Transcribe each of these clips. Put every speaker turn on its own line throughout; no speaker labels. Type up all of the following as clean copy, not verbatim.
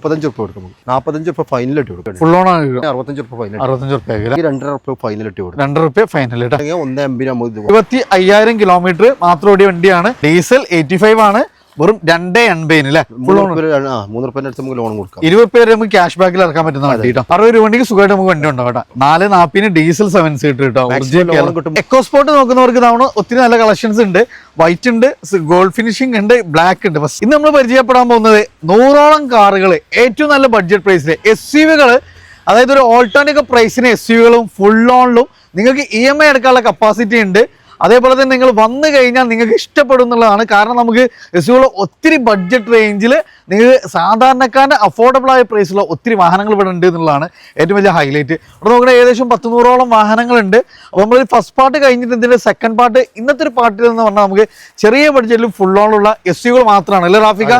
45 കൊടുക്കും. 45 ഫൈനൽ ഇട്ട് കൊടുക്കും.
Full on
65 final.
65
2.5 ഫൈനൽ ഇട്ട് കൊടുക്കും.
2 ഫൈനൽ.
1.5
കിലോമീറ്റർ മാത്രം ഓടിയ വണ്ടിയാണ്. ഡീസൽ 85 ആണ്. വെറും 2.80 അല്ലേ?
3 അടുത്ത് നമുക്ക് ലോൺ കൊടുക്കാം.
20 നമുക്ക് ക്യാഷ് ബാക്കിൽ ഇറക്കാൻ പറ്റുന്ന വണ്ടി കേട്ടോ. 60 വണ്ടിക്ക് സുഖമായിട്ട് നമുക്ക് വണ്ടി ഉണ്ടാവും കേട്ടോ. 440 ഡീസൽ 7 സീറ്റർ കേട്ടോ. എക്കോ സ്പോർട്ട് നോക്കുന്നവർക്ക് ഇതാണ് ഒത്തിരി നല്ല കളക്ഷൻസ് ഉണ്ട്. വൈറ്റ് ഉണ്ട്, ഗോൾഡ് ഫിനിഷിംഗ് ഉണ്ട്, ബ്ലാക്ക് ഉണ്ട്. ഇന്ന് നമ്മൾ പരിചയപ്പെടാൻ പോകുന്നത് 100ഓളം കാറുകൾ ഏറ്റവും നല്ല ബഡ്ജറ്റ് പ്രൈസിൽ SUV-കൾ, അതായത് ഒരു ഓൾട്ടർനേറ്റീവ് പ്രൈസിന് SUV-കളും ഫുൾ ഓണിലും നിങ്ങൾക്ക് EMI എടുക്കാനുള്ള കപ്പാസിറ്റി ഉണ്ട്. അതേപോലെ തന്നെ നിങ്ങൾ വന്നു കഴിഞ്ഞാൽ നിങ്ങൾക്ക് ഇഷ്ടപ്പെടും എന്നുള്ളതാണ്. കാരണം നമുക്ക് SUV-കൾ ഒത്തിരി ബഡ്ജറ്റ് റേഞ്ചിൽ നിങ്ങൾക്ക് സാധാരണക്കാരൻ്റെ അഫോർഡബിൾ ആയ പ്രൈസിലുള്ള ഒത്തിരി വാഹനങ്ങൾ ഇവിടെ ഉണ്ട് എന്നുള്ളതാണ് ഏറ്റവും വലിയ ഹൈലൈറ്റ്. ഇവിടെ നോക്കുന്ന ഏകദേശം 100-100ഓളം വാഹനങ്ങളുണ്ട്. അപ്പോൾ നമ്മൾ ഫസ്റ്റ് പാർട്ട് കഴിഞ്ഞിട്ട് ഇതിൻ്റെ സെക്കൻഡ് പാർട്ട് ഇന്നത്തെ ഒരു പാർട്ടിൽ എന്ന് പറഞ്ഞാൽ നമുക്ക് ചെറിയ ബഡ്ജറ്റിലും ഫുൾ ഓണുള്ള SUV-കൾ മാത്രമാണ് അല്ലേ റാഫിക?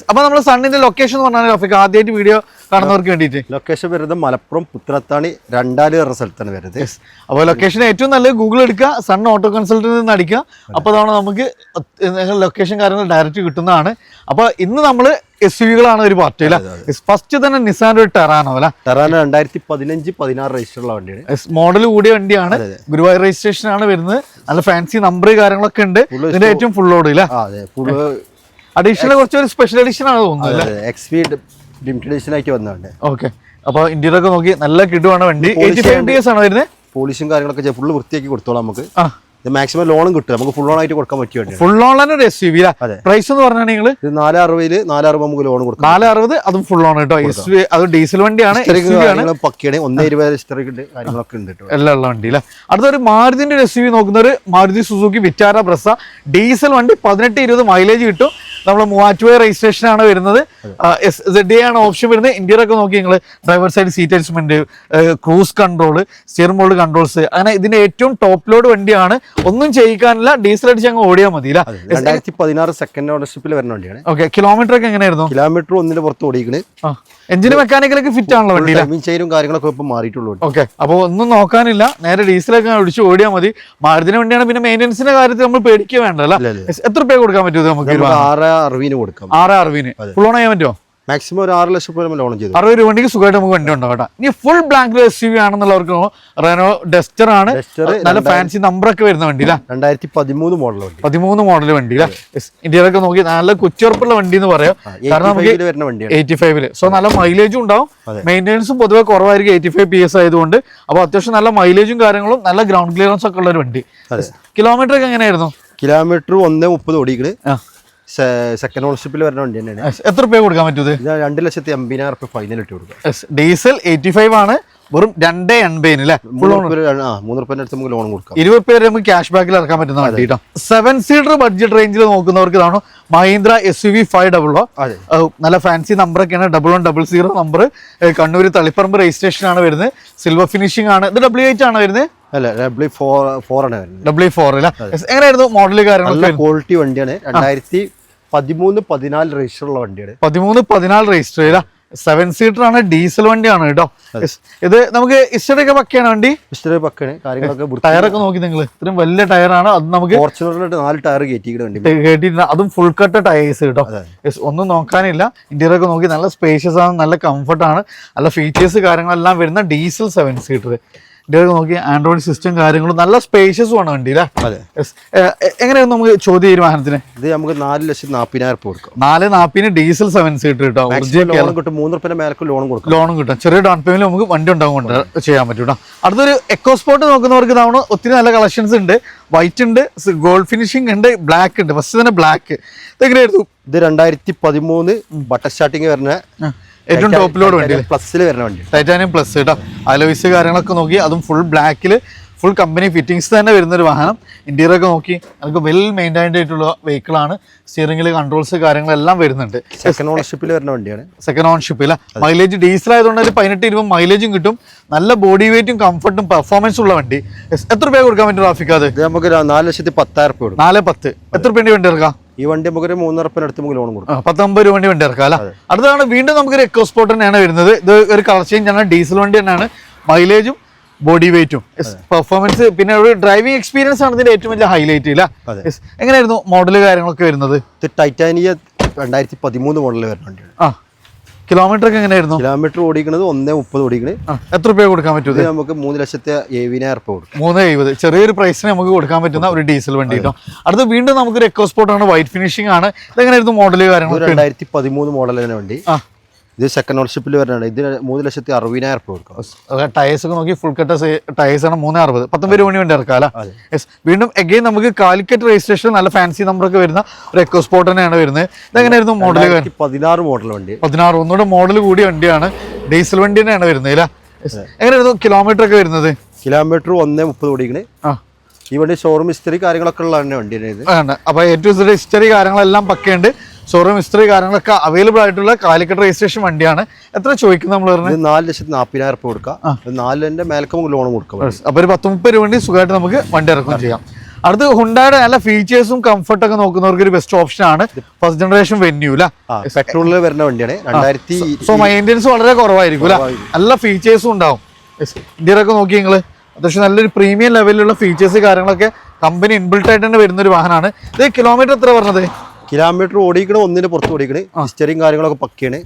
അപ്പോൾ നമ്മൾ സണ്ണിൻ്റെ ലൊക്കേഷൻ എന്ന് പറഞ്ഞാൽ റാഫിക ആദ്യമായിട്ട് വീഡിയോ കാണുന്നവർക്ക് വേണ്ടിയിട്ട്
ലൊക്കേഷൻ വരുന്നത് മലപ്പുറം പുത്രത്താണി രണ്ടാലി എന്ന സ്ഥലത്താണ് വരുന്നത്.
അപ്പോൾ ലൊക്കേഷൻ ഏറ്റവും നല്ലത് ഗൂഗിൾ എടുക്കുക, സൺ ഓട്ടോ കൺസൾട്ടിൽ നിന്ന് അടിക്കുക. അപ്പോൾ അതാണ് നമുക്ക് ലൊക്കേഷൻ കാര്യങ്ങൾ ഡയറക്റ്റ് കിട്ടുന്നതാണ്. അപ്പോൾ ഇന്ന് നമ്മൾ SUV-കളാണ് ഒരു പാർട്ടി അല്ലേ? ഫസ്റ്റ് തന്നെ നിസാൻ്റെ ഒരു ടെറാനോ അല്ലേ?
ടെറാനോ 2015-16 രജിസ്റ്റർ ഉള്ള വണ്ടിയാണ്.
മോഡൽ കൂടിയ വണ്ടിയാണ്. ഗുരുവായൂർ രജിസ്ട്രേഷൻ ആണ് വരുന്നത്. നല്ല ഫാൻസി നമ്പർ കാര്യങ്ങളൊക്കെ ഉണ്ട്. ഇതിന്റെ ഏറ്റവും ഫുൾ ഓട് ഇല്ല, അഡീഷണൽ കുറച്ചൊരു സ്പെഷ്യൽ എഡിഷൻ ആണ് തോന്നുന്നത്.
ആയിട്ട് വന്നതാണ്.
ഓക്കെ, അപ്പൊ ഇന്ത്യയിലൊക്കെ നോക്കി നല്ല കിട്ടുവാണ് വണ്ടി. 85 days ആണ് വരുന്നത്.
പോളിഷും കാര്യങ്ങളൊക്കെ ഫുള്ള് വൃത്തിയാക്കി കൊടുത്തോളാം നമുക്ക്. മാക്സിമം ലോണും കിട്ടും, നമുക്ക് ഫുൾ ഓൺ ആയിട്ട് കൊടുക്കാൻ പറ്റും.
ഫുൾ ഓൺ തന്നെ ഒരു SUV. പ്രൈസ് എന്ന് പറഞ്ഞാൽ നിങ്ങൾ
460 നമുക്ക് ലോൺ കൊടുക്കാം.
460 അതും ഫുൾ ഓൺ കേട്ടോ. SUV അത് ഡീസൽ വണ്ടിയാണ്.
പക്കയാണ് 1.20 ഹിസ്റ്ററിക് കാര്യങ്ങളൊക്കെ ഉണ്ട്
എല്ലാം ഉള്ള വണ്ടി അല്ലേ? അടുത്തൊരു മാരുതിന്റെ ഒരു SUV നോക്കുന്നൊരു Maruti Suzuki Vitara Brezza diesel വണ്ടി. 18-20 മൈലേജ് കിട്ടും. നമ്മൾ മൂവാറ്റുപുഴ രജിസ്ട്രേഷൻ ആണ് വരുന്നത്. ZA ആണ് ഓപ്ഷൻ വരുന്നത്. ഇന്ത്യയിലൊക്കെ നോക്കി നിങ്ങൾ driver side seat adjustment, cruise control, steering board controls, അങ്ങനെ ഇതിന്റെ ഏറ്റവും ടോപ്പ് ലോഡ് വണ്ടിയാണ്. ഒന്നും ചെയ്യിക്കാനില്ല, ഡീസൽ അടിച്ച് അങ്ങ് ഓടിയാൽ മതി.
2016 സെക്കൻഡ് ഓണർഷിപ്പിൽ വരുന്ന വണ്ടിയാണ്.
ഓക്കെ, കിലോമീറ്റർ ഒക്കെ എങ്ങനെയായിരുന്നു?
കിലോമീറ്റർ 1 പുറത്ത് ഓടിക്കണേ.
എഞ്ചിന് മെക്കാനിക്കലൊക്കെ ഫിറ്റ് ആണല്ലോ വണ്ടി.
ചെയിനും കാര്യങ്ങളൊക്കെ ഇപ്പൊ മാറിയിട്ടുള്ളൂ.
ഓക്കെ, അപ്പോൾ ഒന്നും നോക്കാനില്ല, നേരെ ഡീസലൊക്കെ ഒടിച്ച് ഓടിയാൽ മതി. മാരുതിന് വണ്ടിയാണ്. പിന്നെ മെയിൻ്റെനൻസിന്റെ കാര്യത്തിൽ നമ്മൾ പേടിക്കുക വേണ്ടല്ലോ. എത്ര രൂപ കൊടുക്കാൻ പറ്റും നമുക്ക്?
660 കൊടുക്കാം.
660 ഫുൾ ഓൺ ചെയ്യാൻ പറ്റുമോ?
മാക്സിമം ഒരു 6 ലക്ഷം രൂപ ലോൺ ചെയ്തു.
60 വണ്ടിക്ക് സുഖമായിട്ട് നമുക്ക് വണ്ടി ഉണ്ടാവും. ഇനി ഫുൾ ബ്ലാങ്ക് SUV ആണെന്നുള്ളവർക്ക് റെനോ ഡസ്റ്റർ ആണ്. നല്ല ഫാൻസി നമ്പറൊക്കെ വരുന്ന വണ്ടി.
2013 മോഡൽ വണ്ടി.
13 മോഡൽ വണ്ടി. ഇന്ത്യയിലൊക്കെ നോക്കി നല്ല കുച്ചുറപ്പുള്ള വണ്ടി എന്ന് പറയാം. കാരണം നമുക്ക് 85. സോ നല്ല മൈലേജും ഉണ്ടാവും. മെയിൻ്റെനൻസും പൊതുവെ കുറവായിരിക്കും 85 PS ആയതുകൊണ്ട്. അപ്പോൾ അത്യാവശ്യം നല്ല മൈലേജും കാര്യങ്ങളും നല്ല ഗ്രൗണ്ട് ക്ലിയറൻസ് ഒക്കെ ഉള്ള ഒരു വണ്ടി. കിലോമീറ്റർ ഒക്കെ എങ്ങനെയായിരുന്നു?
കിലോമീറ്റർ 1.30 ഓടിക്കണ്. സെക്കൻഡ് ഓണർഷിപ്പിൽ വരുന്ന വണ്ടി തന്നെയാണ്.
എത്ര രൂപ കൊടുക്കാൻ പറ്റുന്നത്?
2,80,000 ഫൈനൽ ഇട്ട് കൊടുക്കാം.
ഡീസൽ 85 ആണ്. വെറും 2.80 അല്ലേ?
3 അടുത്ത് നമുക്ക് ലോൺ കൊടുക്കാം.
20 നമുക്ക് ക്യാഷ് ബാക്കിൽ ഇറക്കാൻ പറ്റുന്ന വണ്ടി കേട്ടോ. 7 സീറ്റർ ബഡ്ജറ്റ് റേഞ്ചിൽ നോക്കുന്നവർക്ക് ഇതാണ് മഹീന്ദ്ര SUV 500. നല്ല ഫാൻസി നമ്പറൊക്കെയാണ്. 1100 നമ്പർ. കണ്ണൂർ തളിപ്പറമ്പ് രജിസ്ട്രേഷൻ ആണ് വരുന്നത്. സിൽവർ ഫിനിഷിംഗ് ആണ്. ഇത് W8 ആണ് വരുന്നത്.
അല്ല, W4 ആണ് വരുന്നത്.
W4 അല്ല? എങ്ങനെയായിരുന്നു മോഡല് കാര്യങ്ങളൊക്കെ?
ക്വാളിറ്റി വണ്ടിയാണ്. 2013-14 രജിസ്റ്റർ ഉള്ള വണ്ടിയാണ്.
13-14 രജിസ്റ്റർ ചെയ്ത 7 സീറ്റർ ആണ്. ഡീസൽ വണ്ടിയാണ് കേട്ടോ. ഇത് നമുക്ക് ഹിസ്റ്ററിയൊക്കെ പക്കയാണ് വണ്ടി.
ഹിസ്റ്ററി പക്കാണ്. കാര്യങ്ങളൊക്കെ
ടയറൊക്കെ നോക്കി നിങ്ങൾ, ഇത്രയും വലിയ ടയറാണ്. അത് നമുക്ക്
ഫോർച്യൂണറിൽ 4 ടയർ
കേട്ടിട്ടുണ്ട്. അതും ഫുൾ കട്ട് ടയേഴ്സ് കേട്ടോ. ഒന്നും നോക്കാനില്ല. ഇന്ത്യയിലൊക്കെ നോക്കി നല്ല സ്പേഷ്യസ് ആണ്, നല്ല കംഫർട്ടാണ്, നല്ല ഫീച്ചേഴ്സ് കാര്യങ്ങളെല്ലാം വരുന്ന ഡീസൽ 7 സീറ്റർ. ഇന്ത്യയിലൊക്കെ നോക്കി ആൻഡ്രോയിഡ് സിസ്റ്റം കാര്യങ്ങളും നല്ല സ്പേഷ്യസും ആണ് വണ്ടി അല്ലേ? എങ്ങനെയായിരുന്നു നമുക്ക് ചോദ്യം ഈ വാഹനത്തിന്?
ഇത് നമുക്ക് 4,40,000 കൊടുക്കാം.
440 ഡീസൽ 7 സീറ്റർ കിട്ടും.
3 മേലക്ക് ലോണും
കിട്ടും. ചെറിയ ഡൗൺ പേയ്മെന്റ് നമുക്ക് വണ്ടി ഉണ്ടാകുകൊണ്ട് ചെയ്യാൻ പറ്റും. അടുത്തൊരു എക്കോ സ്പോർട്ട് നോക്കുന്നവർക്ക് ഇതാണ് ഒത്തിരി നല്ല കളക്ഷൻസ് ഉണ്ട്. വൈറ്റ് ഉണ്ട്, ഗോൾഡ് ഫിനിഷിംഗ് ഉണ്ട്, ബ്ലാക്ക് ഉണ്ട്. ഫസ്റ്റ് തന്നെ ബ്ലാക്ക്. ഇതെങ്ങനെയായിരുന്നു?
ഇത് 2013 ബട്ടർ സ്റ്റാർട്ടിങ് വരുന്ന
ഏറ്റവും ടോപ്പ് ലോഡ് വണ്ടി,
പ്ലസ്സിൽ വരുന്ന വണ്ടി.
ടൈറ്റാനിയം പ്ലസ് കേട്ടോ. അലോയ്സ് കാര്യങ്ങളൊക്കെ നോക്കി, അതും ഫുൾ ബ്ലാക്കിൽ ഫുൾ കമ്പനി ഫിറ്റിംഗ്സ് തന്നെ വരുന്നൊരു വാഹനം. ഇന്റീരിയറൊക്കെ നോക്കി നമുക്ക് വെൽ മെയിൻറ്റൈൻഡ് ആയിട്ടുള്ള വെഹിക്കിളാണ്. സ്റ്റിയറിംഗിൽ കൺട്രോൾസ് കാര്യങ്ങളെല്ലാം വരുന്നുണ്ട്.
സെക്കൻഡ് ഓണർഷിപ്പിൽ വരുന്ന വണ്ടിയാണ്.
സെക്കൻഡ് ഓണർഷിപ്പില്ല. മൈലേജ് ഡീസൽ ആയതുകൊണ്ട് ഒരു 18-20 മൈലേജും കിട്ടും. നല്ല ബോഡി വെയിറ്റും കംഫർട്ടും പെർഫോമൻസും ഉള്ള വണ്ടി. എത്ര രൂപ കൊടുക്കാൻ പറ്റും റാഫിക്ക്? അത്
നമുക്ക് 4,10,000 കൊടുക്കും.
410. എത്ര രൂപ വണ്ടി ഇറക്കാം?
ഈ വണ്ടി നമുക്ക് 3,00,000 അടുത്ത് നമുക്ക് ലോൺ കൊടുക്കും.
19 രൂപ വണ്ടി ഇറക്കാം അല്ല? അടുത്താണ് വീണ്ടും നമുക്കൊരു എക്കോ സ്പോർട്ട് തന്നെയാണ് വരുന്നത്. ഇത് ഒരു കളർ ചേഞ്ച് ആണ്. ഡീസൽ വണ്ടി തന്നെയാണ്. മൈലേജും ബോഡി വെയിറ്റും പെർഫോമൻസ് പിന്നെ ഒരു ഡ്രൈവിംഗ് എക്സ്പീരിയൻസ് ആണ് ഇതിന്റെ ഏറ്റവും വലിയ ഹൈലൈറ്റ് ഇല്ല? എങ്ങനെയായിരുന്നു മോഡല് കാര്യങ്ങളൊക്കെ വരുന്നത്?
ടൈറ്റാനിയ 2013 മോഡൽ വരുന്ന വണ്ടിയാണ്.
കിലോമീറ്റർ ഒക്കെ എങ്ങനെയായിരുന്നു?
കിലോമീറ്റർ ഓടിക്കുന്നത് 1.30 ഓടിക്കണേ.
എത്ര രൂപ കൊടുക്കാൻ പറ്റും?
നമുക്ക് 3,70,000 രൂപ കൊടുക്കും.
3.70 ചെറിയൊരു പ്രൈസിന് നമുക്ക് കൊടുക്കാൻ പറ്റുന്ന ഒരു ഡീസൽ വണ്ടി കേട്ടോ. അടുത്ത് വീണ്ടും നമുക്കൊരു എക്കോസ്പോർട്ട് ആണ്, വൈറ്റ് ഫിനിഷിംഗ് ആണ്. ഇതെങ്ങനെയായിരുന്നു മോഡൽ കാര്യങ്ങൾ?
2013 മോഡൽ തന്നെ വണ്ടി. ഇത് സെക്കൻഡ് ഓണർഷിപ്പിൽ വരുന്നുണ്ട്. ഇത് 3,60,000 രൂപ കൊടുക്കും.
ടയേഴ്സ് ഒക്കെ നോക്കി ഫുൾ കട്ട് ടയേഴ്സ് ആണ്. 360 19 മണി വണ്ടി ഇറക്കാം അല്ലേ? വീണ്ടും എഗെയിൻ നമുക്ക് കാലിക്കറ്റ് രജിസ്ട്രേഷൻ നല്ല ഫാൻസി നമ്പർ ഒക്കെ വരുന്ന ഒരു എക്കോസ്പോർട്ട് തന്നെയാണ് വരുന്നത്. ഇതെങ്ങനെയായിരുന്നു മോഡൽ?
16 മോഡൽ വണ്ടി.
16 ഒന്നുകൂടെ മോഡൽ കൂടിയ വണ്ടിയാണ്, ഡീസൽ വണ്ടി തന്നെയാണ് വരുന്നത് അല്ലേ? എങ്ങനെയായിരുന്നു കിലോമീറ്റർ ഒക്കെ വരുന്നത്?
കിലോമീറ്റർ 1.30 ഓടിക്കണേ. ഈ വണ്ടി ഷോറൂം ഹിസ്റ്ററി കാര്യങ്ങളൊക്കെ ഉള്ള വണ്ടിയാണ്.
അപ്പൊ ഏറ്റവും ഹിസ്റ്ററി കാര്യങ്ങളെല്ലാം പക്കയുണ്ട്. ഷോറൂം ഹിസ്റ്ററി കാര്യങ്ങളൊക്കെ അവൈലബിൾ ആയിട്ടുള്ള കാലിക്കറ്റ് രജിസ്ട്രേഷൻ വണ്ടിയാണ്. എത്ര ചോദിക്കുന്നത് നമ്മൾ?
4,40,000 രൂപ കൊടുക്കാം. 4 മേലക്ക് നമുക്ക് ലോൺ കൊടുക്കാം.
അപ്പൊ ഒരു 10-30 രൂപ സുഖമായിട്ട് നമുക്ക് വണ്ടി ഇറക്കുകയും ചെയ്യാം. അടുത്ത് ഹുണ്ടായുടെ നല്ല ഫീച്ചേഴ്സും കംഫർട്ട് ഒക്കെ നോക്കുന്നവർക്ക് ഒരു ബെസ്റ്റ് ഓപ്ഷൻ ആണ് ഫസ്റ്റ് ജനറേഷൻ വെന്യൂ.
പെട്രോളിൽ വരുന്ന വണ്ടിയാണ്. 2000.
സോ മെയിൻ്റെനൻസ് വളരെ കുറവായിരിക്കും. നല്ല ഫീച്ചേഴ്സും ഉണ്ടാവും. ഇന്ത്യയിലൊക്കെ നോക്കി നിങ്ങൾ അത്യാവശ്യം നല്ലൊരു പ്രീമിയം ലെവലിലുള്ള ഫീച്ചേഴ്സ് കാര്യങ്ങളൊക്കെ കമ്പനി ഇൻബിൽട്ട് ആയിട്ട് തന്നെ വരുന്ന ഒരു വാഹനമാണ്. ഇത് കിലോമീറ്റർ എത്ര പറഞ്ഞത്?
കിലോമീറ്റർ ഓടിക്കണ 1 പുറത്ത് ഓടിക്കണേ. ഹിസ്റ്ററിയും കാര്യങ്ങളൊക്കെ പക്കയാണ്.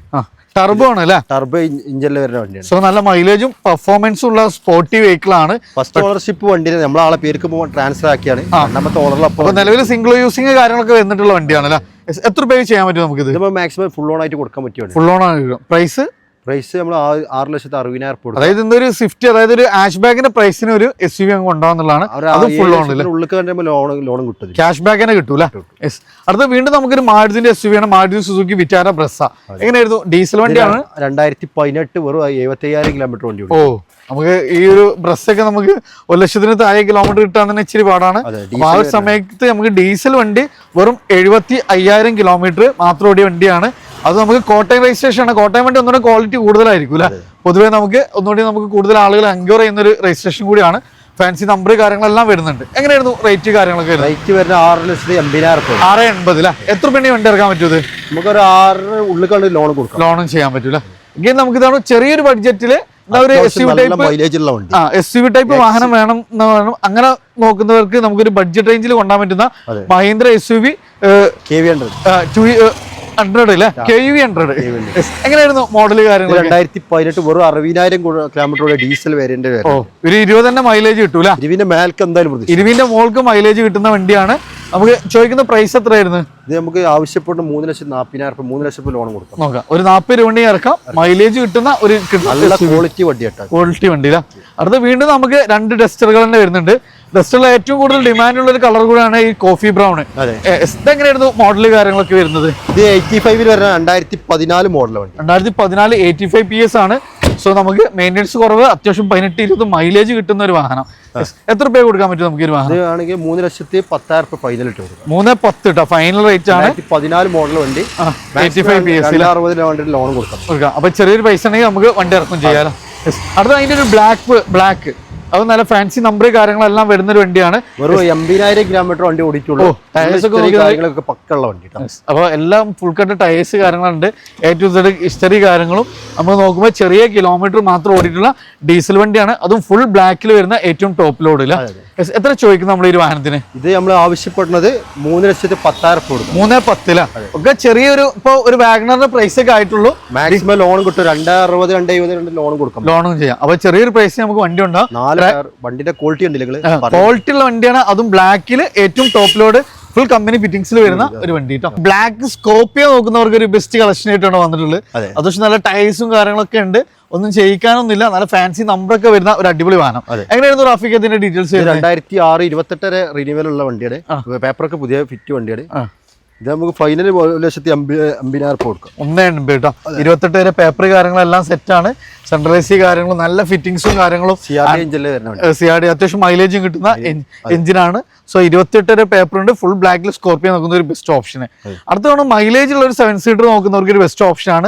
ടർബോ ആണ് അല്ലേ?
ടർബോ ഇഞ്ചിൽ വരുന്ന വണ്ടിയാണ്.
സോ നല്ല മൈലേജും പെർഫോമൻസും ഉള്ള സ്പോർട്ടി വെഹിക്കിൾ ആണ്.
ഫസ്റ്റ് ഓണർഷിപ്പ് വണ്ടിയാണ്. നമ്മളാളെ പേർക്ക് ട്രാൻസ്ഫർ ആക്കിയാണ്. രണ്ടാമത്തെ ഓണറിൽ
അപ്പോൾ നിലവിൽ സിംഗിൾ യൂസിങ് കാര്യങ്ങളൊക്കെ വന്നിട്ടുള്ള വണ്ടിയാണ് അല്ലേ? എത്ര രൂപ ചെയ്യാൻ പറ്റും നമുക്ക്? ഇത്
മാക്സിമം ഫുൾ ഓൺ ആയിട്ട് കൊടുക്കാൻ പറ്റും.
ഫുൾ ഓൺ ആണ്. പ്രൈസ്
നമ്മൾ 6,60,000 രൂപ.
അതായത് എന്തൊരു സ്വിഫ്റ്റ്, അതായത് ഒരു ആഷ് ബാഗിന്റെ പ്രൈസിന് ഒരു SUV അങ്ങ് കൊണ്ടുപോകുന്നതാണ്. അത് ഫുൾ ഓൺ
ലോൺ കിട്ടും.
ക്യാഷ് ബാഗ് തന്നെ കിട്ടൂല. അടുത്ത വീണ്ടും നമുക്കൊരു മാരുതിന്റെ SUV ആണ്, മാരുതി സുസുക്കി വിറ്റാര ബ്രസ. എങ്ങനെയായിരുന്നു? ഡീസൽ വണ്ടിയാണ്.
2018 വെറും 75,000 കിലോമീറ്റർ വണ്ടി.
ഓ, നമുക്ക് ഈ ഒരു ബ്രസ്സൊക്കെ നമുക്ക് 1,00,000 താഴെ കിലോമീറ്റർ കിട്ടാൻ തന്നെ ഇച്ചിരി പാടാണ്. ആ ഒരു സമയത്ത് നമുക്ക് ഡീസൽ വണ്ടി വെറും 75,000 കിലോമീറ്റർ മാത്രം ഓടിയ വണ്ടിയാണ്. അത് നമുക്ക് കോട്ടയം രജിസ്ട്രേഷൻ ആണ്. കോട്ടയം വണ്ടി ഒന്നുകൂടെ ക്വാളിറ്റി കൂടുതലായിരിക്കും അല്ലേ? പൊതുവേ നമുക്ക് കൂടുതൽ ആളുകൾ എൻക്വയർ ചെയ്യുന്ന ഒരു രജിസ്ട്രേഷൻ കൂടിയാണ്. ഫാൻസി നമ്പർ കാര്യങ്ങളെല്ലാം വരുന്നുണ്ട്. എങ്ങനെയായിരുന്നു റേറ്റ് കാര്യങ്ങളൊക്കെ?
റേറ്റ് വരുന്ന 6,80,000 രൂപ.
6.80 അല്ലേ? എത്ര പെണ്ണി വണ്ടി ഇറക്കാൻ പറ്റും?
നമുക്കൊരു 6 ഉള്ളിൽ ലോൺ കൊടുക്കാം.
ലോണും ചെയ്യാൻ പറ്റൂല. എങ്കിൽ നമുക്ക് ഇതാണ് ചെറിയൊരു ബഡ്ജറ്റില് SUV ടൈപ്പ് വാഹനം വേണം. അങ്ങനെ നോക്കുന്നവർക്ക് നമുക്കൊരു ബഡ്ജറ്റ് റേഞ്ചിൽ കൊണ്ടുപോകാൻ പറ്റുന്ന മഹീന്ദ്ര SUV 100 അല്ലേ? KUV 100. എങ്ങനെയായിരുന്നു മോഡൽ കാര്യങ്ങൾ?
2018 വെറും 60,000 കിലോമീറ്റർ ഡീസൽ വേരിയന്റ്.
ഒരു 20 തന്നെ മൈലേജ് കിട്ടൂല.
20 മേൽക്ക് എന്തായാലും
20 മോൾക്ക് മൈലേജ് കിട്ടുന്ന വണ്ടിയാണ്. നമുക്ക് ചോദിക്കുന്ന പ്രൈസ് എത്രയായിരുന്നു?
ഇത് നമുക്ക് ആവശ്യപ്പെട്ട 3,40,000 രൂപ. 3 ലക്ഷം ലോൺ കൊടുക്കാം.
നോക്കാം, ഒരു 40 രൂപ ഇറക്കാം. മൈലേജ് കിട്ടുന്ന ഒരു
നല്ല ക്വാളിറ്റി വണ്ടിയാട്ടോ.
ക്വാളിറ്റി വണ്ടിയില്ല. അടുത്ത വീണ്ടും നമുക്ക് 2 ഡസ്റ്ററുകൾ തന്നെ വരുന്നുണ്ട്. ഡസ്റ്ററിൽ ഏറ്റവും കൂടുതൽ ഡിമാൻഡ് ഉള്ള ഒരു കളർ കൂടെയാണ് ഈ കോഫി ബ്രൗൺ. ഇതെങ്ങനെയായിരുന്നു മോഡൽ കാര്യങ്ങളൊക്കെ വരുന്നത്?
ഇത് 85 വരുന്ന 2014 മോഡൽ വണ്ടി.
2014 85 PS ആണ്. സോ നമുക്ക് മെയിൻ്റെനൻസ് കുറവ്, അത്യാവശ്യം 18-20 മൈലേജ് കിട്ടുന്ന ഒരു വാഹനം. എത്ര രൂപ കൊടുക്കാൻ പറ്റും നമുക്ക്?
3,10,000 രൂപ ഫൈനൽ ഇട്ട് കൊടുക്കും.
3.10 കേട്ടോ ഫൈനൽ റേറ്റ് ആണ്.
2014 മോഡൽ വണ്ടി
85 PS
60,000 ലോൺ കൊടുക്കാം.
അപ്പൊ ചെറിയൊരു പൈസ ഉണ്ടെങ്കിൽ നമുക്ക് വണ്ടി ഇറക്കും ചെയ്യാലോ. അടുത്ത അതിന്റെ ഒരു ബ്ലാക്ക് അത് നല്ല ഫാൻസി നമ്പർ കാര്യങ്ങളെല്ലാം വരുന്ന ഒരു വണ്ടിയാണ്.
വെറും 80,000 കിലോമീറ്റർ വണ്ടി ഓടിച്ചുള്ളൂ. പക്കുള്ള വണ്ടി.
അപ്പൊ എല്ലാം ഫുൾ കട്ട് ടയേഴ്സ് കാര്യങ്ങളുണ്ട്. A to Z ഹിസ്റ്ററി കാര്യങ്ങളും നമ്മൾ നോക്കുമ്പോൾ ചെറിയ കിലോമീറ്റർ മാത്രം ഓടിയിട്ടുള്ള ഡീസൽ വണ്ടിയാണ്. അതും ഫുൾ ബ്ലാക്കിൽ വരുന്ന ഏറ്റവും ടോപ്പ് ലോഡില്ല. എത്ര ചോദിക്കും നമ്മൾ ഈ വാഹനത്തിന്?
ഇത് നമ്മൾ ആവശ്യപ്പെടുന്നത് 3,10,000 രൂപ കൊടുക്കും.
3.10 ഒക്കെ ചെറിയൊരു ഇപ്പൊ ഒരു വാഗണറിന്റെ പ്രൈസ് ഒക്കെ ആയിട്ടുള്ളൂ.
മാക്സിമം ലോൺ കിട്ടും. 260, 270 ലോൺ കൊടുക്കാം.
ലോണും ചെയ്യാം. അപ്പൊ ചെറിയൊരു പ്രൈസ് നമുക്ക് വണ്ടി ഉണ്ടാവും.
വണ്ടിന്റെ ക്വാളിറ്റി ഉണ്ടല്ലേ?
ക്വാളിറ്റി ഉള്ള വണ്ടിയാണ്. അതും ബ്ലാക്കിൽ ഏറ്റവും ടോപ്പ് ലോഡ് ഫുൾ കമ്പനി ഫിറ്റിംഗ്സിൽ വരുന്ന ഒരു വണ്ടി കേട്ടോ. ബ്ലാക്ക് സ്കോപ്പിയോ നോക്കുന്നവർക്ക് ഒരു ബെസ്റ്റ് കളക്ഷൻ ആയിട്ടാണ് വന്നിട്ടുള്ളത്. അത്യാവശ്യം നല്ല ടയേഴ്സും കാര്യങ്ങളൊക്കെ ഉണ്ട്. ഒന്നും ചെയ്യിക്കാനൊന്നുമില്ല. നല്ല ഫാൻസി നമ്പറൊക്കെ വരുന്ന ഒരു അടിപൊളി വാഹനം. എങ്ങനെയായിരുന്നു റാഫിക് അതിന്റെ ഡീറ്റെയിൽസ്?
2006 28 റിന്യൂവൽ ഉള്ള വണ്ടിയാണ്. പേപ്പറൊക്കെ പുതിയ ഫിറ്റ് വണ്ടിയാണ്. ഇത് നമുക്ക് ഫൈനൽ 1,80,000 രൂപ കൊടുക്കാം. 1.80
കേട്ടോ. 28 വരെ പേപ്പർ കാര്യങ്ങളെല്ലാം സെറ്റാണ്. സെൻട്രലൈസ് കാര്യങ്ങളും നല്ല ഫിറ്റിംഗ്സും കാര്യങ്ങളും. CRD അത്യാവശ്യം മൈലേജും കിട്ടുന്ന എഞ്ചിനാണ്. സോ 28 വരെ പേപ്പർ ഉണ്ട്. ഫുൾ ബ്ലാക്കിൽ സ്കോർപ്പിയോ നോക്കുന്ന ഒരു ബെസ്റ്റ് ഓപ്ഷന്. അടുത്ത മൈലേജ് ഉള്ള ഒരു 7 സീറ്റർ നോക്കുന്നവർക്ക് ഒരു ബെസ്റ്റ് ഓപ്ഷൻ ആണ്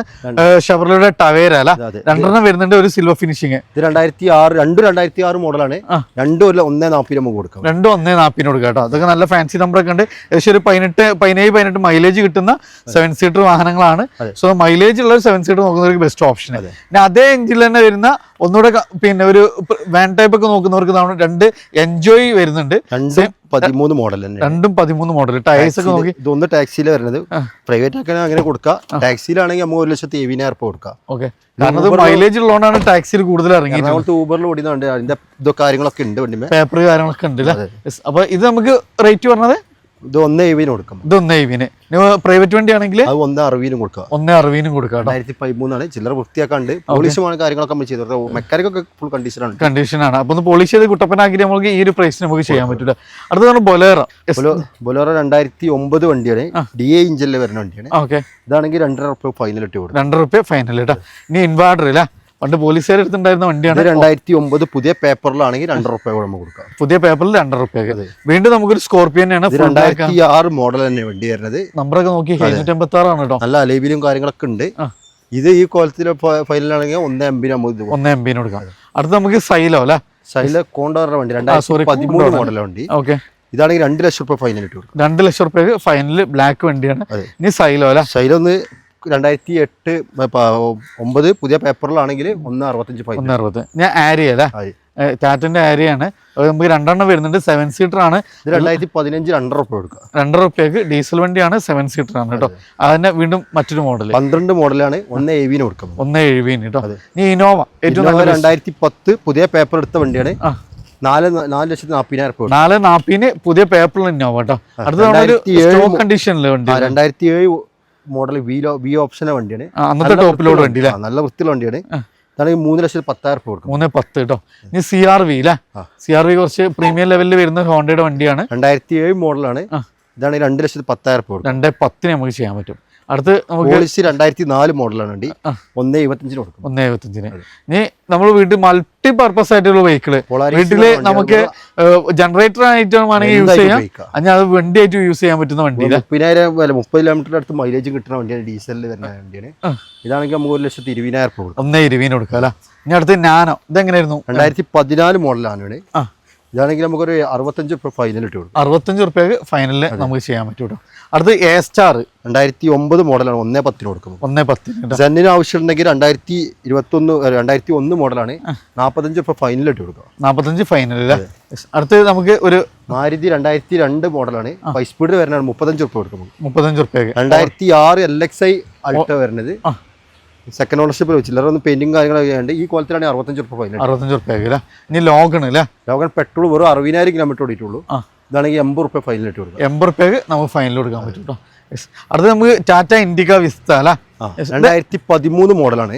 ഷെവർലെയുടെ ടവേര അല്ല. 2 വരുന്നുണ്ട്. ഒരു സിൽവർ ഫിനിഷിങ്.
2006 മോഡലാണ്. 2 1,40,000 നമുക്ക് കൊടുക്കാം.
2 1,40,000 കൊടുക്കാം കേട്ടോ. അതൊക്കെ നല്ല ഫാൻസി നമ്പറൊക്കെ ഉണ്ട്. ഏകദേശം ഒരു 18 17-18 മൈലേജ് കിട്ടുന്ന 7 സീറ്റർ വാഹനങ്ങളാണ്. സോ മൈലേജ് ഉള്ള 7 സീറ്റർ നോക്കുന്നവർക്ക് ബെസ്റ്റ് ഓപ്ഷൻ. പിന്നെ അതേ എഞ്ചിനിൽ തന്നെ വരുന്ന ഒന്നുകൂടെ പിന്നെ ഒരു വാൻ ടൈപ്പ് ഒക്കെ നോക്കുന്നവർക്ക് രണ്ട് എൻജോയ് വരുന്നുണ്ട്.
13 മോഡൽ
രണ്ടും 13 മോഡൽ. ടയേഴ്സ് ഒക്കെ നോക്കി
ഇതൊന്ന് ടാക്സിയിൽ വരുന്നത്, പ്രൈവറ്റ് ആക്കാൻ അങ്ങനെ കൊടുക്കാം. ടാക്സിയിലാണെങ്കിൽ നമ്മൾ 1,70,000 കൊടുക്കാം.
ഓക്കെ, കാരണം അത് മൈലേജ് ഉള്ളതുകൊണ്ടാണ് ടാക്സിയിൽ കൂടുതൽ ഇറങ്ങിയിട്ട്.
ഊബറിൽ ഓടിയുന്നുണ്ട്, അതിന്റെ കാര്യങ്ങളൊക്കെ ഉണ്ട്, വണ്ടി
പേപ്പർ കാര്യങ്ങളൊക്കെ ഉണ്ട് അല്ലേ. അപ്പൊ ഇത് നമുക്ക് റേറ്റ് പറഞ്ഞത്
ഇത് 1,70,000 കൊടുക്കാം.
ഇത് 1,70,000. പ്രൈവറ്റ് വണ്ടി ആണെങ്കിൽ
അത് 1,60,000 കൊടുക്കാം.
1,60,000 കൊടുക്കാം.
2013 ചില്ലറ വൃത്തിയാക്കാണ്ട് പോളിഷുമാണ് കാര്യങ്ങളൊക്കെ നമ്മൾ ചെയ്തത്. മെക്കാനിക്കൊക്കെ ഫുൾ
കണ്ടീഷനാണ്. അപ്പൊ പോളിഷ് ചെയ്ത് കുട്ടപ്പനാക്കി നമുക്ക് ഈ ഒരു പ്രൈസിന് നമുക്ക് ചെയ്യാൻ പറ്റില്ല. അടുത്തതാണ് ബൊലേറോ.
ബൊലേറോ 2009 വണ്ടിയാണ്, DA എഞ്ചിനിൽ വരുന്ന വണ്ടിയാണ്.
ഓക്കെ,
ഇതാണെങ്കിൽ 2,500 രൂപ ഫൈനൽ ഇട്ട് കൊടുക്കും.
2,500 രൂപ ഫൈനൽ കേട്ടോ. ഇനി ഇൻവാർട്ടർ അല്ലേ, പണ്ട് പോലീസുകാർ എടുത്തിട്ടുണ്ടായിരുന്ന വണ്ടിയാണ്.
2009 പുതിയ പേപ്പറിലാണെങ്കിൽ 2,500 രൂപ നമ്മൾ കൊടുക്കാം.
പുതിയ പേപ്പറിൽ 2,500 രൂപയ്ക്ക്. വീണ്ടും നമുക്കൊരു സ്കോർപിയോ തന്നെയാണ്.
2006 മോഡൽ തന്നെ വണ്ടി വരുന്നത്.
നമ്പറൊക്കെ നോക്കി 786 ആണ് കേട്ടോ.
നല്ല അലേബിലും കാര്യങ്ങളൊക്കെ ഉണ്ട്. ഇത് ഈ കോലത്തിലെ ഫൈനലാണെങ്കിൽ 1,80,000
1,80,000 കൊടുക്കാം. അടുത്ത് നമുക്ക് സൈലോ അല്ലെ,
സൈലോ കോണ്ടോറിന്റെ വണ്ടി 2013 മോഡൽ വണ്ടി.
ഓക്കെ,
ഇതാണെങ്കിൽ 2,00,000 രൂപ ഫൈനൽ ഇട്ട് കൊടുക്കും.
2,00,000 രൂപയ്ക്ക് ഫൈനൽ ബ്ലാക്ക് വണ്ടിയാണ്. ഇനി സൈലോ അല്ലെ,
സൈലോ ഒന്ന് 2008-9 പുതിയ പേപ്പറിലാണെങ്കിൽ 1,65 ഫൈനൽ.
1,60. ഞാൻ ആരിയ അല്ലേ, ടാറ്റന്റെ ആരിയാണ്. നമുക്ക് 2 വരുന്നുണ്ട്. 7 സീറ്റർ ആണ്.
2015 2,500 രൂപ കൊടുക്കുക.
2,500 രൂപയ്ക്ക് ഡീസൽ വണ്ടിയാണ്. 7 സീറ്റർ ആണ് കേട്ടോ. അതിന് വീണ്ടും മറ്റൊരു മോഡൽ
12 മോഡലാണ്. 1,70,000 കൊടുക്കും.
1,70,000 കേട്ടോ. ഇനി ഇന്നോവ ഏറ്റവും
2010 പുതിയ പേപ്പർ എടുത്ത വണ്ടിയാണ്. 4,40,000 രൂപ.
4,40,000 പുതിയ പേപ്പറിൽ ഇന്നോവ കേട്ടോ. അടുത്ത കണ്ടീഷനിൽ വണ്ടി
2007 മോഡൽ വി ഓപ്ഷനെ വണ്ടിയാണ്.
അന്നത്തെ ടോപ്പ് ലോഡ് വണ്ടി,
നല്ല വൃത്തിയുള്ള വണ്ടിയാണ്. അതാണെങ്കിൽ 3,10,000 രൂപ കൊടുക്കും.
3,10 കേട്ടോ. ഇനി CR-V അല്ലേ, CR-V കുറച്ച് പ്രീമിയം ലെവലിൽ വരുന്ന ഹോണ്ടയുടെ വണ്ടിയാണ്.
2007 മോഡലാണ്. ഇതാണെങ്കിൽ 2,10,000 രൂപ കൊടുക്കും.
2,10 നമുക്ക് ചെയ്യാൻ പറ്റും. അടുത്ത് നമുക്ക്
2004 മോഡലാണ് വണ്ടി. 1,75 കൊടുക്കും.
1,75. ഇനി നമ്മൾ വീട്ടിൽ മൾട്ടി പർപ്പസ് ആയിട്ടുള്ള വെഹിക്കിള് വീട്ടില് നമുക്ക് ജനറേറ്റർ ആയിട്ടാണെങ്കിൽ യൂസ് ചെയ്യാം. അങ്ങനെ അത് വണ്ടി ആയിട്ട് യൂസ് ചെയ്യാൻ പറ്റുന്ന വണ്ടി.
30,000 കിലോമീറ്റർ അടുത്ത് മൈലേജ് കിട്ടുന്ന വണ്ടിയാണ്, ഡീസലിൽ വരുന്ന വണ്ടിയാണ്. ഇതാണെങ്കിൽ നമുക്ക് 1,20,000 രൂപ കൊടുക്കും.
1,20,000 കൊടുക്കാം അല്ലെ. ഇനി അടുത്ത് നാനോ, ഇതെങ്ങനെയായിരുന്നു?
2014 മോഡലാണ്. ഇതാണെങ്കിൽ നമുക്കൊരു 65 രൂപ ഫൈനൽ ഇട്ട് കൊടുക്കും.
65 രൂപയ്ക്ക് ഫൈനലിൽ നമുക്ക് ചെയ്യാൻ പറ്റും കേട്ടോ. അടുത്ത് A സ്റ്റാർ
2009 മോഡലാണ്. 1,10 കൊടുക്കും.
1,10.
സെന്നിന് ആവശ്യമുണ്ടെങ്കിൽ 2001 മോഡലാണ്. 45 രൂപ ഫൈനൽ ഇട്ട് കൊടുക്കും.
45 ഫൈനൽ. അടുത്ത് നമുക്ക് ഒരു
മാരുതി 2002 മോഡലാണ്. 5 സ്പീഡ് വരുന്നതാണ്. 35 രൂപ കൊടുക്കും.
35 രൂപയ്ക്ക്.
2006 LXi അൾട്ടോ വരുന്നത്. സെക്കൻഡ് ഓണർഷിപ്പിൽ വെച്ചില്ല, ഒന്ന് പെയിന്റിങ് കാര്യങ്ങളൊക്കെ ഉണ്ട്. ഈ കോലത്തിലാണെങ്കിൽ 65 രൂപ ഫൈനൽ.
65 രൂപയ്ക്ക്. ഇനി ലോഗൺ അല്ലേ,
ലോഗൺ പെട്രോൾ വെറും 60,000 കിലോമീറ്റർ ഓടിയിട്ടുള്ളൂ. ഇതാണെങ്കിൽ 80 രൂപ ഫൈനൽ ഇട്ട് കൊടുക്കും.
80 രൂപയ്ക്ക് നമുക്ക് ഫൈനൽ കൊടുക്കാൻ പറ്റും കേട്ടോ. അടുത്ത് നമുക്ക് ടാറ്റ ഇൻഡിക വിസ്ത അല്ലേ,
2013 മോഡലാണ്.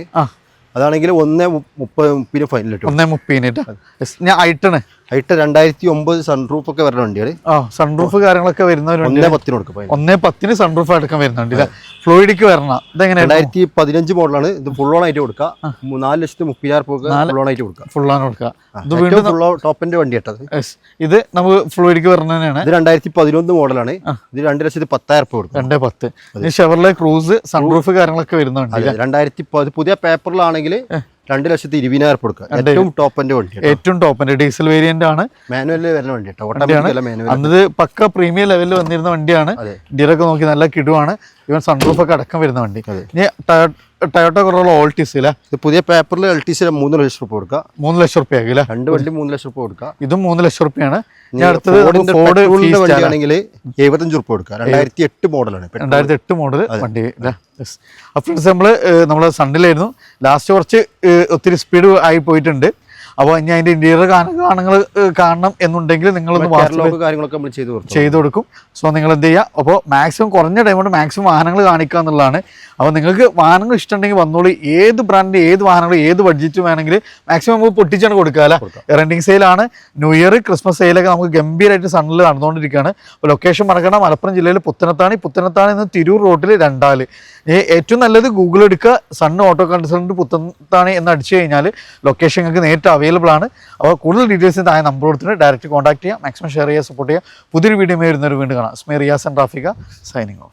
അതാണെങ്കിൽ 1,30 ഫൈനൽ ഇട്ട്
1,30. ഞാൻ ഐട്ടണ്
2009 സൺറൂഫ് ഒക്കെ വരുന്ന വണ്ടിയാണ്.
സൺറൂഫ് കാര്യങ്ങളൊക്കെ വരുന്ന
1,10 കൊടുക്കും.
1,10 സൺറൂഫ് അടക്കം വരുന്നുണ്ട്. ഫ്ലൂയിഡിക്ക് വരണം. ഇതെങ്ങനെ
2015 മോഡലാണ്. ഇത് ഫുൾ ഓൺ ആയിട്ട് കൊടുക്കുക. 4,30,000 രൂപ ഫുൾ ഓൺ ആയിട്ട് കൊടുക്കുക.
ഫുൾ ഓൺ കൊടുക്കുക.
ടോപ്പിന്റെ വണ്ടി കേട്ടത്.
ഇത് നമുക്ക് ഫ്ലൂയിഡിക്ക് വരുന്നതാണ്.
ഇത് 2011 മോഡലാണ്. ഇത് 2,10,000 രൂപ കൊടുക്കും.
2,10. ഷെവർലെ ക്രൂസ് സൺറൂഫ് കാര്യങ്ങളൊക്കെ വരുന്നുണ്ട്.
2010 പുതിയ പേപ്പറിലാണെങ്കിൽ 2,20,000 രൂപ കൊടുക്കുക. ഏറ്റവും ടോപ്പിന്റെ വണ്ടി,
ഏറ്റവും ടോപ്പിന്റെ ഡീസൽ വേരിയന്റ് ആണ്.
മാനുവലിൽ വരുന്ന വണ്ടി.
അന്നത് പക്ക പ്രീമിയം ലെവലിൽ വന്നിരുന്ന വണ്ടിയാണ്. ഡിയറൊക്കെ നോക്കി നല്ല കിടുവാണ്. ഇവൻ സൺറൂഫ് ഒക്കെ അടക്കം വരുന്ന വണ്ടി. ടൊയോട്ട കൊറോള ഓൾട്ടിസ് അല്ലേ,
പുതിയ പേപ്പറിൽ LTC 3,00,000 രൂപ കൊടുക്കുക.
3,00,000 രൂപയാക്കി അല്ലേ.
രണ്ട് വണ്ടി 3,00,000 രൂപ കൊടുക്കുക.
ഇതും 3,00,000 രൂപയാണ്. അടുത്തത്
വണ്ടിയാണെങ്കിൽ 75 രൂപ കൊടുക്കുക. 2008 മോഡലാണ്.
2008 മോഡൽ വണ്ടി. ഫ്രണ്ട്സ് നമ്മള് സൺഡിലായിരുന്നു. ലാസ്റ്റ് കുറച്ച് ഒത്തിരി സ്പീഡ് ആയി പോയിട്ടുണ്ട്. അപ്പോൾ ഇനി അതിന്റെ ഇന്റീരിയർ കാണങ്ങൾ കാണണം എന്നുണ്ടെങ്കിൽ നിങ്ങളൊന്ന്
കാര്യങ്ങളൊക്കെ
ചെയ്തു കൊടുക്കും. സോ നിങ്ങൾ എന്ത് ചെയ്യുക, അപ്പോൾ മാക്സിമം കുറഞ്ഞ ടൈം കൊണ്ട് മാക്സിമം വാഹനങ്ങൾ കാണിക്കുക എന്നുള്ളതാണ്. അപ്പോൾ നിങ്ങൾക്ക് വാഹനങ്ങൾ ഇഷ്ടമുണ്ടെങ്കിൽ വന്നോളൂ. ഏത് ബ്രാൻഡിന്റെ ഏത് വാഹനങ്ങൾ ഏത് ബഡ്ജറ്റ് വേണമെങ്കിൽ മാക്സിമം നമുക്ക് പൊട്ടിച്ചാണ് കൊടുക്കുക അല്ലേ. റെന്റിങ് സെയിലാണ്. ന്യൂ ഇയർ ക്രിസ്മസ് സെയിലൊക്കെ നമുക്ക് ഗംഭീരമായിട്ട് സണ്ണിൽ നടന്നുകൊണ്ടിരിക്കുകയാണ്. അപ്പോൾ ലൊക്കേഷൻ മറക്കണം, മലപ്പുറം ജില്ലയിൽ പുത്തനത്താണി നിന്ന് തിരൂർ റോഡിൽ 2 ഏറ്റവും നല്ലത് ഗൂഗിൾ എടുക്കുക, സണ്ണ് ഓട്ടോ കൺസൾട്ടന്റ് പുത്തനത്താണി എന്ന് അടിച്ചു കഴിഞ്ഞാൽ ലൊക്കേഷൻ നിങ്ങൾക്ക് നേരിട്ട് അവൈലബിൾ ആണ്. അപ്പോൾ കൂടുതൽ ഡീറ്റെയിൽസ് താഴെ നമ്പർ കൊടുത്തിട്ട് ഡയറക്റ്റ് കോൺടാക്ട് ചെയ്യുക. മാക്സിമം ഷെയർ ചെയ്യുക, സപ്പോർട്ട് ചെയ്യുക. പുതിയൊരു വീഡിയോ വരുന്നൊരു വീണ്ടും കാണാം. Riyas and Rafiqa signing of.